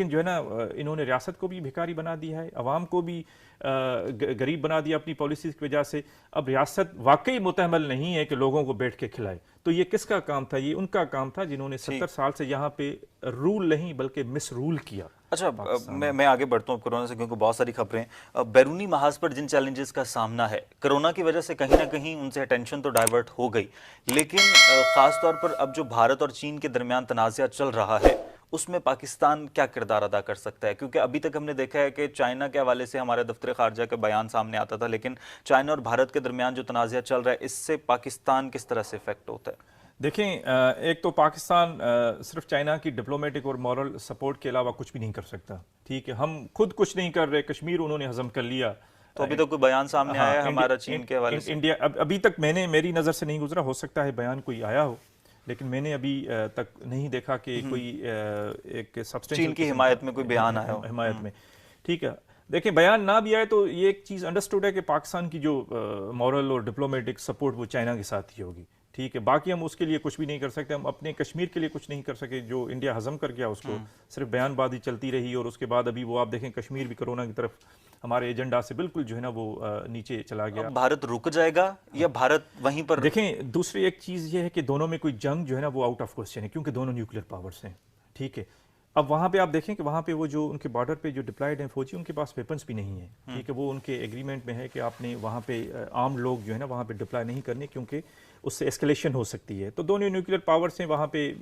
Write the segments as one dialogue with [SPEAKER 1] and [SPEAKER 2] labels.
[SPEAKER 1] جو ہے نا انہوں نے ریاست کو بھی بھکاری بنا دیا ہے, عوام کو بھی غریب بنا دیا اپنی پالیسیز کی وجہ سے. اب ریاست واقعی متحمل نہیں ہے کہ لوگوں کو بیٹھ کے کھلائے. تو یہ کس کا کام تھا؟ یہ ان کا کام تھا جنہوں نے 70 سال سے یہاں پہ رول نہیں بلکہ مس رول کیا.
[SPEAKER 2] اچھا میں آگے بڑھتا ہوں کورونا سے, کیونکہ بہت ساری خبریں بیرونی محاذ پر جن چیلنجز کا سامنا ہے کرونا کی وجہ سے کہیں نہ کہیں ان سے اٹینشن تو ڈائیورٹ ہو گئی, لیکن خاص طور پر اب جو بھارت اور چین کے درمیان تنازعہ چل رہا ہے اس میں پاکستان کیا کردار ادا کر سکتا ہے؟ کیونکہ ابھی تک ہم نے دیکھا ہے کہ چائنا کے حوالے سے ہمارے دفتر خارجہ کا بیان سامنے آتا تھا, لیکن چائنا اور بھارت کے درمیان جو تنازعہ چل رہا ہے اس سے پاکستان کس طرح سے افیکٹ ہوتا ہے؟
[SPEAKER 1] دیکھیں, ایک تو پاکستان صرف چائنا کی ڈپلومیٹک اور مورل سپورٹ کے علاوہ کچھ بھی نہیں کر سکتا. ٹھیک ہے, ہم خود کچھ نہیں کر رہے, کشمیر انہوں نے ہزم کر لیا.
[SPEAKER 2] تو ابھی تک کوئی بیان سامنے آیا ہے ہمارا چین کے حوالے سے؟
[SPEAKER 1] انڈیا ابھی تک میری نظر سے نہیں گزرا, ہو سکتا ہے بیان کوئی آیا ہو, لیکن میں نے ابھی تک نہیں دیکھا کہ کوئی ایک سبسٹینشل
[SPEAKER 2] چین کی حمایت میں کوئی بیان آیا ہو.
[SPEAKER 1] حمایت میں ٹھیک ہے, دیکھیں بیان نہ بھی آئے تو یہ ایک چیز انڈرسٹوڈ ہے کہ پاکستان کی جو مورل اور ڈپلومیٹک سپورٹ وہ چائنا کے ساتھ ہی ہوگی. ٹھیک ہے, باقی ہم اس کے لیے کچھ بھی نہیں کر سکتے. ہم اپنے کشمیر کے لیے کچھ نہیں کر سکے, جو انڈیا ہضم کر گیا اس کو صرف بیان بازی چلتی رہی, اور اس کے بعد ابھی وہ آپ دیکھیں کشمیر بھی کرونا کی طرف ہمارے ایجنڈا سے بالکل جو ہے نا وہ نیچے چلا گیا.
[SPEAKER 2] بھارت رک جائے گا یا بھارت وہیں پر؟
[SPEAKER 1] دیکھیں, دوسری ایک چیز یہ ہے کہ دونوں میں کوئی جنگ جو ہے نا وہ آؤٹ آف کوسچن ہے, کیونکہ دونوں نیوکلیر پاورز ہیں. ٹھیک ہے, اب وہاں پہ آپ دیکھیں کہ وہاں پہ وہ جو ان کے بارڈر پہ جو ڈپلائیڈ ہیں فوجی, ان کے پاس ویپنز بھی نہیں ہیں. ٹھیک ہے, وہ ان کے ایگریمنٹ میں ہے کہ آپ نے وہاں پہ عام لوگ جو ہے نا وہاں پہ ڈپلائی نہیں کرنے, کیونکہ اس سے اسکلیشن ہو سکتی ہے. تو دونوں نیوکلیر پاورز ہیں, وہاں پہ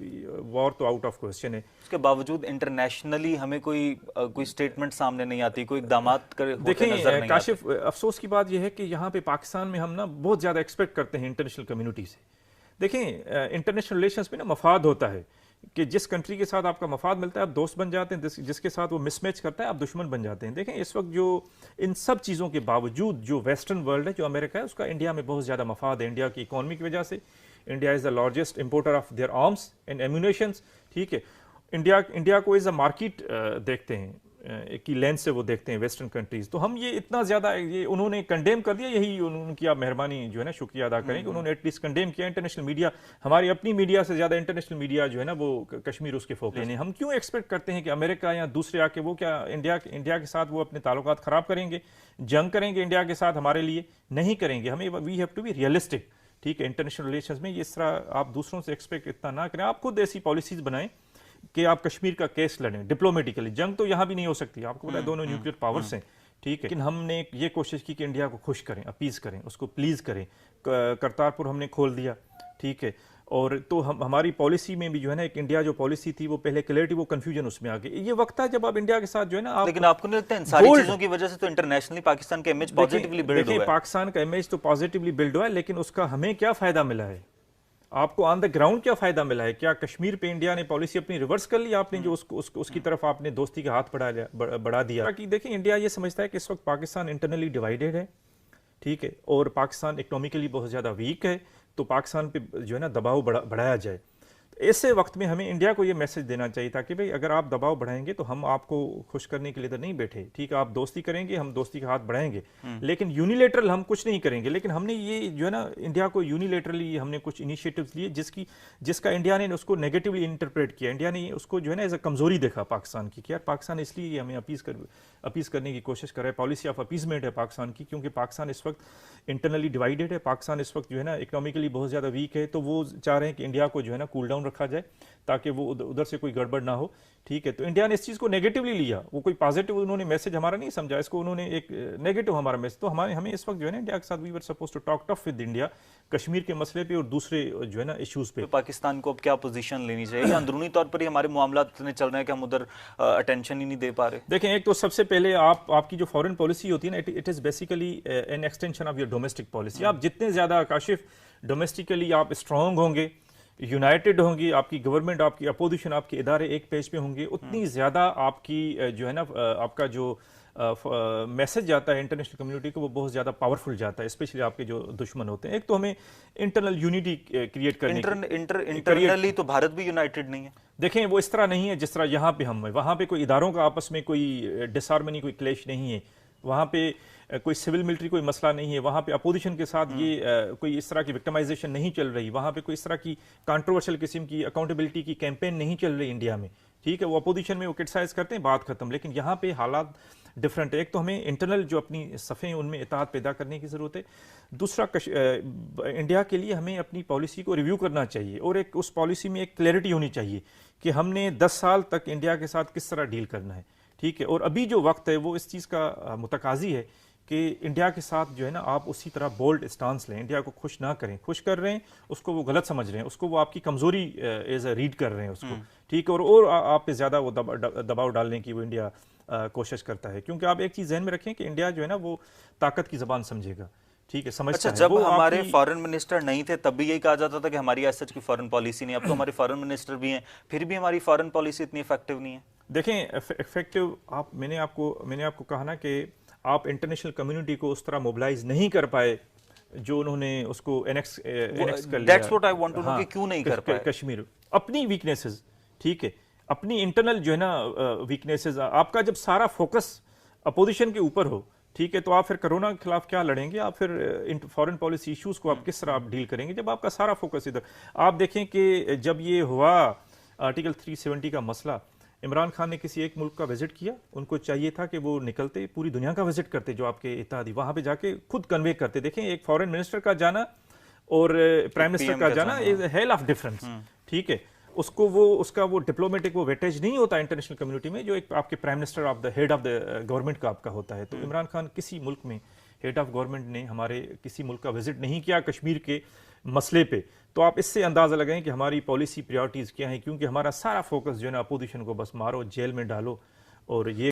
[SPEAKER 1] وار تو آؤٹ آف کوسچن ہے.
[SPEAKER 2] اس کے باوجود انٹرنیشنلی ہمیں کوئی سٹیٹمنٹ سامنے نہیں آتی, کوئی اقدامات ہوتے نظر نہیں آتے.
[SPEAKER 1] دیکھیں کاشف, افسوس کی بات یہ ہے کہ یہاں پہ پاکستان میں ہم نا بہت زیادہ ایکسپیکٹ کرتے ہیں انٹرنیشنل کمیونٹی سے. دیکھیں انٹرنیشنل ریلیشنز میں نا مفاد ہوتا ہے کہ جس کنٹری کے ساتھ آپ کا مفاد ملتا ہے آپ دوست بن جاتے ہیں, جس کے ساتھ وہ مس میچ کرتا ہے آپ دشمن بن جاتے ہیں. دیکھیں اس وقت جو ان سب چیزوں کے باوجود جو ویسٹرن ورلڈ ہے, جو امریکہ ہے, اس کا انڈیا میں بہت زیادہ مفاد ہے. انڈیا کی اکانومی کی وجہ سے India is the largest importer of their arms and ammunitions. ٹھیک ہے, انڈیا کو ایز اے مارکیٹ دیکھتے ہیں, کی لینس سے وہ دیکھتے ہیں ویسٹرن کنٹریز. تو ہم یہ اتنا زیادہ یہ انہوں نے کنڈیم کر دیا, یہی ان کی آپ مہربانی جو ہے نا شکریہ ادا کریں کہ انہوں نے ایٹ لیسٹ کنڈیم کیا. انٹرنیشنل میڈیا, ہماری اپنی میڈیا سے زیادہ انٹرنیشنل میڈیا جو ہے نا وہ کشمیر اس کے فوکس ہیں. ہم کیوں ایکسپیکٹ کرتے ہیں کہ امریکہ یا دوسرے آ کے وہ کیا انڈیا کے ساتھ وہ اپنے تعلقات خراب کریں گے, جنگ کریں گے انڈیا کے ساتھ ہمارے لیے؟ نہیں کریں گے. ہمیں we have to be realistic. ٹھیک ہے, انٹرنیشنل ریلیشنز میں اس طرح آپ دوسروں سے ایکسپیکٹ اتنا نہ کریں. آپ خود ایسی پالیسیز بنائیں کہ آپ کشمیر کا کیس لڑیں ڈپلومیٹیکلی. جنگ تو یہاں بھی نہیں ہو سکتی, آپ کو پتا ہے دونوں نیوکلیر پاورز ہیں. ٹھیک ہے, لیکن ہم نے یہ کوشش کی کہ انڈیا کو خوش کریں, اپیز کریں, اس کو پلیز کریں. کرتارپور ہم نے کھول دیا. ٹھیک ہے, اور تو ہماری پالیسی میں بھی جو ہے نا ایک انڈیا جو پالیسی تھی وہ پہلے کلیئرٹی, وہ کنفیوژن اس میں آ گئی. یہ وقت ہے جب آپ انڈیا کے ساتھ جو ہے نا
[SPEAKER 2] لیکن آپ کو نہیں لگتا ان ساری چیزوں کی وجہ سے تو انٹرنیشنلی پاکستان کا امیج پازیٹیولی بلڈ ہوا ہے؟
[SPEAKER 1] دیکھیں پاکستان کا امیج تو پازیٹیولی بلڈ ہوا ہے, لیکن اس کا ہمیں کیا فائدہ ملا ہے؟ آپ کو آن دا گراؤنڈ کیا فائدہ ملا ہے؟ کیا کشمیر پہ انڈیا نے پالیسی اپنی ریورس کر لی آپ نے, جو اس کی طرف آپ نے دوستی کا ہاتھ بڑھا دیا؟ دیکھیں انڈیا یہ سمجھتا ہے کہ اس وقت پاکستان انٹرنلی ڈیوائیڈڈ ہے. ٹھیک ہے, اور پاکستان اکنامکلی بہت زیادہ ویک ہے, تو پاکستان پہ جو ہے نا دباؤ بڑھایا جائے. ایسے وقت میں ہمیں انڈیا کو یہ میسج دینا چاہیے تھا کہ بھئی اگر آپ دباؤ بڑھائیں گے تو ہم آپ کو خوش کرنے کے لیے تو نہیں بیٹھے. ٹھیک ہے, آپ دوستی کریں گے, ہم دوستی کا ہاتھ بڑھائیں گے, لیکن یونیلیٹرل ہم کچھ نہیں کریں گے. لیکن ہم نے یہ جو ہے نا انڈیا کو یونیلیٹرلی ہم نے کچھ انیشیٹوز لیے جس کا انڈیا نے اس کو نیگیٹولی انٹرپریٹ کیا. انڈیا نے اس کو جو ہے نا ایز اے کمزوری دیکھا پاکستان کی, کہ یار پاکستان اس لیے ہمیں اپیز کرنے کی کوشش کر رہا ہے. پالیسی آف اپیزمنٹ ہے پاکستان کی, کیونکہ پاکستان اس وقت انٹرنلی ڈیوائیڈڈ ہے. پاکستان اس وقت جو ہے نا اکنامکلی بہت زیادہ ویک ہے, تو وہ چاہ رہے ہیں کہ انڈیا کو جو ہے نا کول ڈاؤن رکھا جائے تاکہ وہ ادھر سے کوئی گڑبڑ نہ ہو. ٹھیک ہے, تو انڈیا نے اس چیز کو نیگیٹولی لیا, وہ کوئی پازیٹیو انہوں نے میسج ہمارا نہیں سمجھا, اس کو انہوں نے ایک نیگیٹو ہمارا میسج. تو ہمیں اس وقت جو ہے نا انڈیا کے ساتھ we were supposed to talk tough with India Kashmir کے مسئلے پہ اور دوسرے جو ہے نا ایشوز پہ.
[SPEAKER 2] پاکستان کو اب کیا پوزیشن لینی چاہیے؟ اندرونی طور پر ہی ہمارے معاملات اتنے چل رہے ہیں کہ ہم ادھر اٹینشن ہی نہیں دے پا رہے.
[SPEAKER 1] دیکھیں ایک تو سب سے پہلے آپ کی جو فارن پالیسی ہوتی ہے نا, it is basically an extension of your domestic policy. آپ جتنے زیادہ کاشف ڈومیسٹیکلی آپ اسٹرانگ ہوں گے, یونائٹڈ ہوں گی, آپ کی گورنمنٹ, آپ کی اپوزیشن, آپ کے ادارے ایک پیج پہ ہوں گے, اتنی زیادہ آپ کی جو ہے نا آپ کا جو میسج جاتا ہے انٹرنیشنل کمیونٹی کو وہ بہت زیادہ پاورفل جاتا ہے, اسپیشلی آپ کے جو دشمن ہوتے ہیں. ایک تو ہمیں انٹرنل یونٹی کریٹ کرنی
[SPEAKER 2] انٹرنلی تو بھارت بھی یونائٹڈ نہیں ہے.
[SPEAKER 1] دیکھیں وہ اس طرح نہیں ہے جس طرح یہاں پہ ہم ہیں. وہاں پہ کوئی اداروں کا آپس میں کوئی ڈس ہارمنی, کوئی کلیش نہیں ہے. وہاں پہ کوئی سول ملٹری کوئی مسئلہ نہیں ہے. وہاں پہ اپوزیشن کے ساتھ یہ کوئی اس طرح کی وکٹمائزیشن نہیں چل رہی. وہاں پہ کوئی اس طرح کی کانٹروورشل قسم کی اکاؤنٹیبلٹی کی کیمپین نہیں چل رہی انڈیا میں. ٹھیک ہے، وہ اپوزیشن میں وہ کرٹیسائز کرتے ہیں، بات ختم. لیکن یہاں پہ حالات ڈفرینٹ ہے. ایک تو ہمیں انٹرنل جو اپنی صفیں ان میں اتحاد پیدا کرنے کی ضرورت ہے. دوسرا انڈیا کے لیے ہمیں اپنی پالیسی کو ریویو کرنا چاہیے، اور ایک اس پالیسی میں ایک کلیئرٹی ہونی چاہیے کہ ہم نے 10 سال تک انڈیا کے ساتھ کس طرح ڈیل کرنا ہے. ٹھیک ہے، اور ابھی جو وقت ہے وہ اس چیز کا متقاضی ہے کہ انڈیا کے ساتھ جو ہے نا آپ اسی طرح بولڈ اسٹانس لیں. انڈیا کو خوش نہ کریں، خوش کر رہے ہیں اس کو وہ غلط سمجھ رہے ہیں، اس کو وہ آپ کی کمزوری ایز اے ریڈ کر رہے ہیں اس کو. ٹھیک ہے، اور آپ پہ زیادہ وہ دباؤ ڈالنے کی وہ انڈیا کوشش کرتا ہے. کیونکہ آپ ایک چیز ذہن میں رکھیں کہ انڈیا جو ہے نا وہ طاقت کی زبان سمجھے گا. ٹھیک ہے، سمجھتا
[SPEAKER 2] اچھا،
[SPEAKER 1] ہے.
[SPEAKER 2] جب
[SPEAKER 1] وہ
[SPEAKER 2] ہمارے فارن منسٹر نہیں تھے تب بھی یہی کہا جاتا تھا کہ ہماری ایس سچ کی فارن پالیسی نہیں. اب تو ہمارے فارن منسٹر بھی ہیں، پھر بھی ہماری فارن پالیسی اتنی افیکٹو نہیں ہے.
[SPEAKER 1] دیکھیں افیکٹو میں نے آپ کو کہا نا کہ آپ انٹرنیشنل کمیونٹی کو اس طرح موبلائز نہیں کر پائے جو انہوں نے اس کو انیکس کر لیا.
[SPEAKER 2] That's what I want to know کہ کیوں نہیں کر پائے.
[SPEAKER 1] کشمیر اپنی ویکنیسز، ٹھیک ہے، اپنی انٹرنل جو ہے نا ویکنیسز، آپ کا جب سارا فوکس اپوزیشن کے اوپر ہو، ٹھیک ہے، تو آپ پھر کرونا کے خلاف کیا لڑیں گے؟ آپ پھر فارن پالیسی ایشوز کو آپ کس طرح آپ ڈیل کریں گے جب آپ کا سارا فوکس ادھر؟ آپ دیکھیں کہ جب یہ ہوا آرٹیکل 370 کا مسئلہ، عمران خان نے کسی ایک ملک کا وزٹ کیا، ان کو چاہیے تھا کہ وہ نکلتے پوری دنیا کا وزٹ کرتے، جو آپ کے اتحادی وہاں پہ جا کے خود کنوے کرتے. دیکھیں ایک فارن منسٹر کا جانا اور پرائم منسٹر کا جانا از اے ہیل آف ڈفرنس. ٹھیک ہے، اس کا وہ ڈپلومیٹک وہ ویٹیج نہیں ہوتا انٹرنیشنل کمیونٹی میں جو ایک آپ کے prime minister of the head of the government کا آپ کا ہوتا ہے. تو عمران خان کسی ملک میں ہیڈ آف گورنمنٹ نے ہمارے کسی ملک کا وزٹ نہیں کیا کشمیر کے مسئلے پہ. تو آپ اس سے اندازہ لگائیں کہ ہماری پالیسی پریورٹیز کیا ہیں، کیونکہ ہمارا سارا فوکس جو ہے نا اپوزیشن کو بس مارو، جیل میں ڈالو، اور یہ